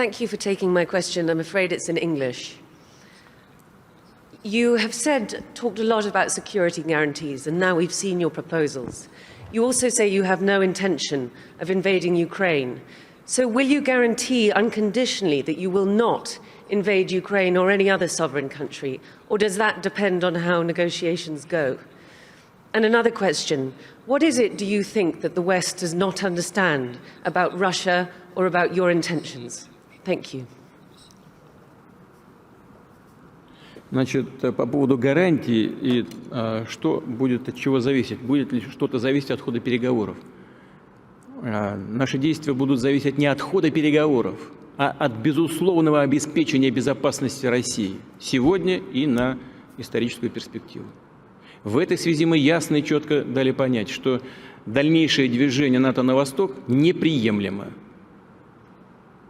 Thank you for taking my question. I'm afraid it's in English. You have talked a lot about security guarantees, and now we've seen your proposals. You also say you have no intention of invading Ukraine. So will you guarantee unconditionally that you will not invade Ukraine or any other sovereign country, or does that depend on how negotiations go? And another question, what is it, do you think, that the West does not understand about Russia or about your intentions? Thank you. Значит, по поводу гарантий и что будет от чего зависеть, будет ли что-то зависеть от хода переговоров. Наши действия будут зависеть не от хода переговоров, а от безусловного обеспечения безопасности России сегодня и на историческую перспективу. В этой связи мы ясно и четко дали понять, что дальнейшее движение НАТО на восток неприемлемо.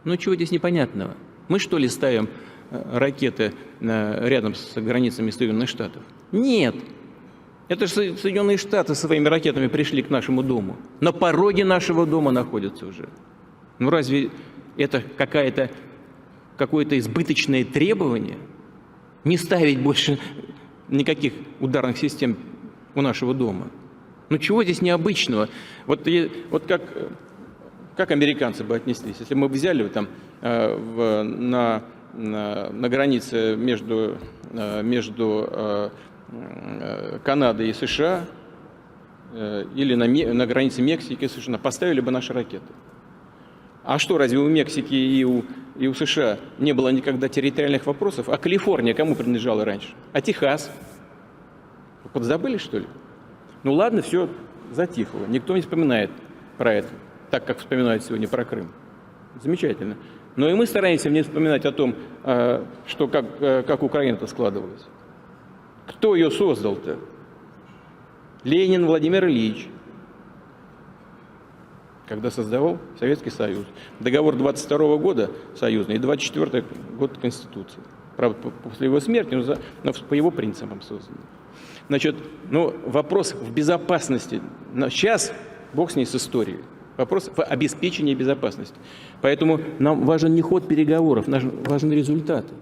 Ну чего здесь непонятного? Мы что ли ставим ракеты рядом с границами Соединенных Штатов? Нет. Это же Соединенные Штаты со своими ракетами пришли к нашему дому. На пороге нашего дома находятся уже. Ну разве это какое-то избыточное требование? Не ставить больше никаких ударных систем у нашего дома? Ну чего здесь необычного? Вот как американцы бы отнеслись, если мы взяли там на границе между Канадой и США или на границе Мексики и США, поставили бы наши ракеты. А что, разве у Мексики и у США не было никогда территориальных вопросов? А Калифорния кому принадлежала раньше? А Техас? Подзабыли, что ли? Ну ладно, все затихло. Никто не вспоминает про это, так как вспоминают сегодня про Крым. Замечательно. Но и мы стараемся не вспоминать о том, что как Украина-то складывалась. Кто ее создал-то? Ленин Владимир Ильич, когда создавал Советский Союз. Договор 22-го года союзный и 24-й год Конституции. Правда, после его смерти, но по его принципам создан. Значит, ну, вопрос в безопасности. Сейчас бог с ней с историей. Вопрос в обеспечении безопасности. Поэтому нам важен не ход переговоров, нам важны результаты.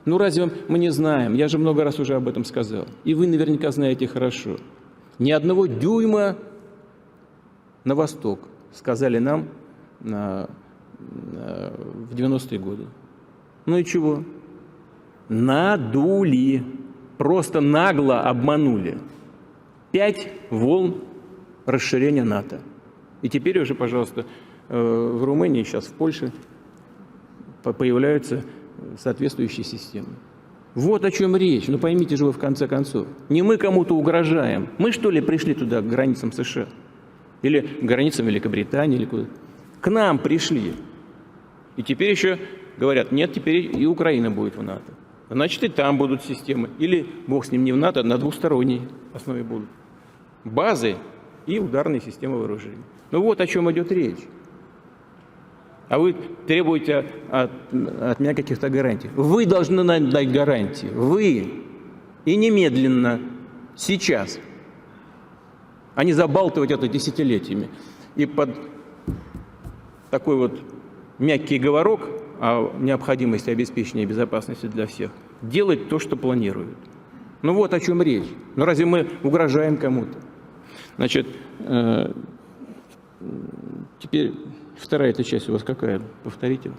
Ну разве мы не знаем? Я же много раз уже об этом сказал. И вы наверняка знаете хорошо. Ни одного дюйма на восток, сказали нам в 90-е годы. Ну и чего? Надули. Просто нагло обманули. 5 волн расширения НАТО. И теперь уже, пожалуйста, в Румынии, сейчас в Польше появляются соответствующие системы. Вот о чем речь. Ну поймите же вы в конце концов. Не мы кому-то угрожаем. Мы что ли пришли туда, к границам США? Или к границам Великобритании, или куда? К нам пришли. И теперь еще говорят, нет, теперь и Украина будет в НАТО. Значит, и там будут системы. Или, бог с ним, не в НАТО, а на двусторонней основе будут. Базы и ударные системы вооружений. Ну вот о чем идет речь. А вы требуете от меня каких-то гарантий. Вы должны нам дать гарантии. Вы. И немедленно. Сейчас. А не забалтывать это десятилетиями. И под такой вот мягкий говорок о необходимости обеспечения безопасности для всех делать то, что планируют. Ну вот о чем речь. Ну разве мы угрожаем кому-то? Значит, теперь вторая эта часть у вас какая? Повторите.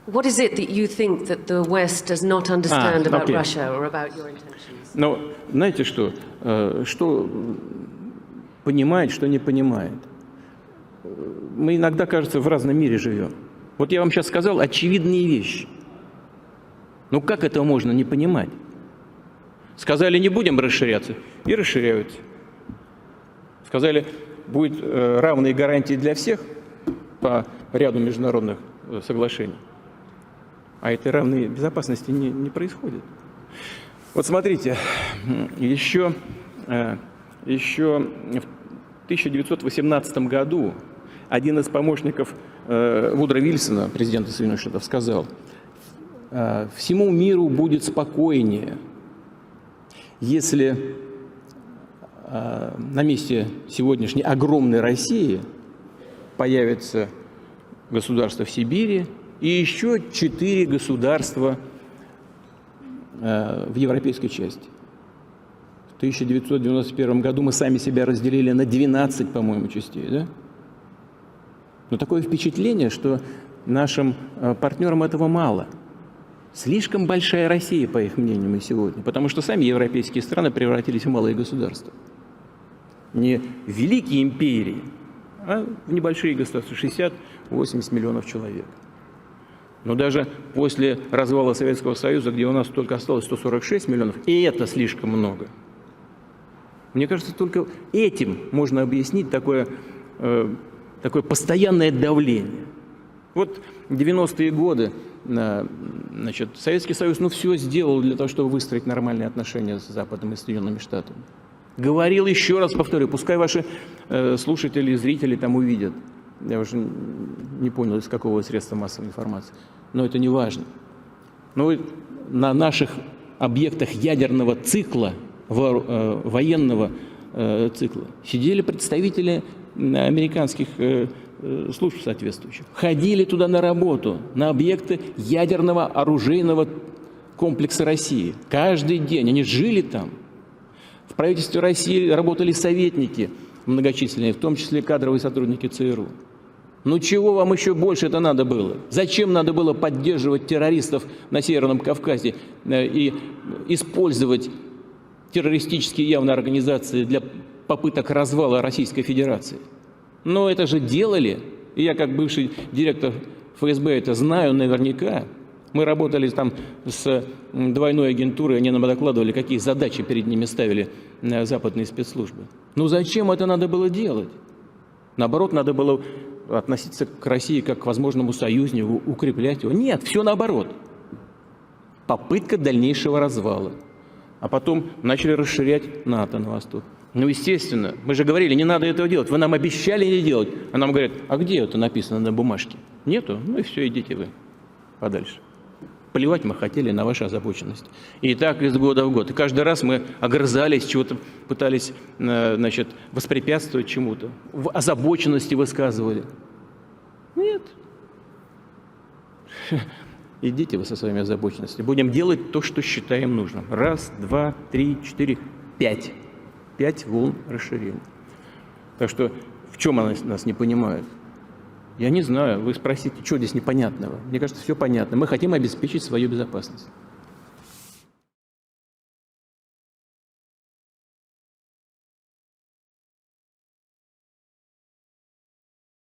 What is it that you think that the West does not understand about Russia or about your intentions? Ну, знаете что? Что понимает, что не понимает. Мы иногда, кажется, в разном мире живем. Вот я вам сейчас сказал очевидные вещи. Ну как это можно не понимать? Сказали, не будем расширяться, и расширяются. Сказали, будет равные гарантии для всех по ряду международных соглашений. А этой равной безопасности не происходит. Вот смотрите, еще в 1918 году один из помощников Вудро Вильсона, президента Соединенных Штатов, сказал, всему миру будет спокойнее, если на месте сегодняшней огромной России появится государства в Сибири и еще 4 государства в европейской части. В 1991 году мы сами себя разделили на 12, по-моему, частей, да? Но такое впечатление, что нашим партнерам этого мало. Слишком большая Россия, по их мнению, мы сегодня, потому что сами европейские страны превратились в малые государства. Не в великие империи, а в небольшие государства, 60-80 миллионов человек. Но даже после развала Советского Союза, где у нас только осталось 146 миллионов, и это слишком много. Мне кажется, только этим можно объяснить такое постоянное давление. Вот 90-е годы, значит, Советский Союз все сделал для того, чтобы выстроить нормальные отношения с Западом и Соединенными Штатами. Говорил, еще раз повторю, пускай ваши слушатели и зрители там увидят. Я уже не понял, из какого средства массовой информации. Но это не важно. Но на наших объектах ядерного цикла, военного цикла, сидели представители американских служб соответствующих. Ходили туда на работу, на объекты ядерного оружейного комплекса России. Каждый день они жили там. В правительстве России работали советники многочисленные, в том числе кадровые сотрудники ЦРУ. Ну чего вам еще больше это надо было? Зачем надо было поддерживать террористов на Северном Кавказе и использовать террористические явные организации для попыток развала Российской Федерации? Но это же делали, и я как бывший директор ФСБ это знаю наверняка. Мы работали там с двойной агентурой, они нам докладывали, какие задачи перед ними ставили западные спецслужбы. Ну зачем это надо было делать? Наоборот, надо было относиться к России как к возможному союзнику, укреплять его. Нет, все наоборот. Попытка дальнейшего развала. А потом начали расширять НАТО на восток. Ну, естественно, мы же говорили, не надо этого делать. Вы нам обещали не делать. А нам говорят, а где это написано на бумажке? Нету? Ну и все, идите вы подальше. Плевать мы хотели на вашу озабоченность. И так из года в год. И каждый раз мы огрызались, чего-то пытались, значит, воспрепятствовать чему-то. В озабоченности высказывали. Нет. Идите вы со своими озабоченностями. Будем делать то, что считаем нужным. 1, 2, 3, 4, 5. 5 волн расширения. Так что в чем они нас не понимают? Я не знаю. Вы спросите, что здесь непонятного? Мне кажется, все понятно. Мы хотим обеспечить свою безопасность.